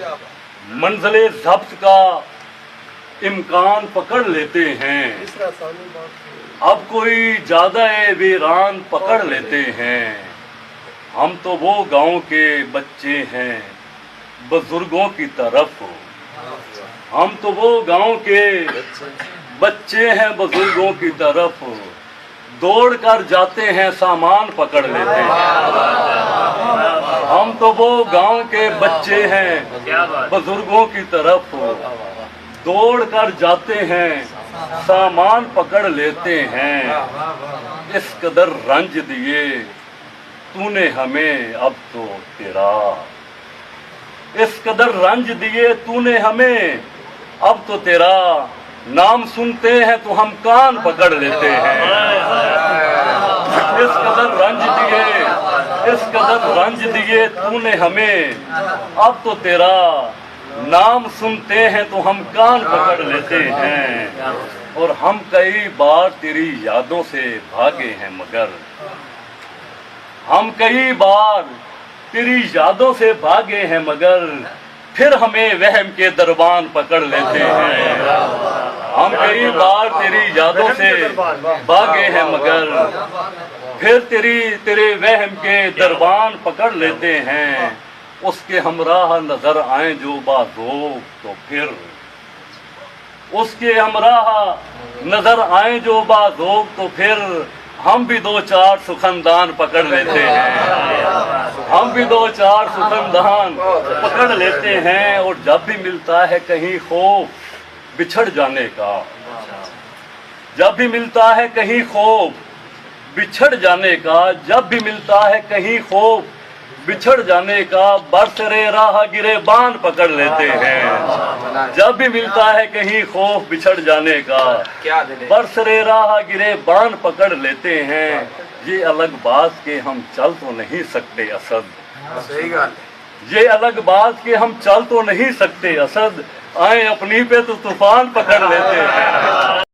منزل ضبط کا امکان پکڑ لیتے ہیں، اب کوئی زیادہ ویران پکڑ لیتے ہیں۔ ہم تو وہ گاؤں کے بچے ہیں بزرگوں کی طرف، ہم تو وہ گاؤں کے بچے ہیں بزرگوں کی طرف، دوڑ کر جاتے ہیں سامان پکڑ لیتے ہیں۔ ہم تو وہ گاؤں کے بچے ہیں بزرگوں کی طرف، دوڑ کر جاتے ہیں سامان پکڑ لیتے ہیں۔ اس قدر رنج دیے تو نے ہمیں اب تو تیرا، اس قدر رنج دیے تو نے ہمیں اب تو تیرا، نام سنتے ہیں تو ہم کان پکڑ لیتے ہیں۔ اس قدر رنج دیے، اس قدر رنج دیے تو نے ہمیں اب تو تیرا، نام سنتے ہیں تو ہم کان پکڑ لیتے ہیں۔ اور ہم کئی بار تیری یادوں سے بھاگے ہیں مگر، ہم کئی بار تیری یادوں سے بھاگے ہیں مگر، پھر ہمیں وہم کے دربان پکڑ لیتے ہیں۔ ہم کئی بار تیری یادوں سے بھاگے ہیں مگر، پھر تیرے وہم کے دربان پکڑ لیتے ہیں۔ اس کے ہمراہ نظر آئیں جو بازوق تو پھر، اس کے ہمراہ نظر آئیں جو بازوق تو پھر، ہم بھی دو چار سخندان پکڑ لیتے ہیں، ہم بھی دو چار سخندان پکڑ لیتے ہیں۔ اور جب بھی ملتا ہے کہیں خوف بچھڑ جانے کا، جب بھی ملتا ہے کہیں خوف بچھڑ جانے کا، جب بھی ملتا ہے کہیں خوف بچھڑ جانے کا، برسرے راہ گرے بان پکڑ لیتے ہیں۔ جب بھی ملتا ہے کہیں خوف بچھڑ جانے کا، برسرے راہ گرے بان پکڑ لیتے ہیں۔ یہ الگ بات کہ ہم چل تو نہیں سکتے اسد، یہ الگ بات کہ ہم چل تو نہیں سکتے اسد، آئیں اپنی پہ تو طوفان پکڑ لیتے ہیں۔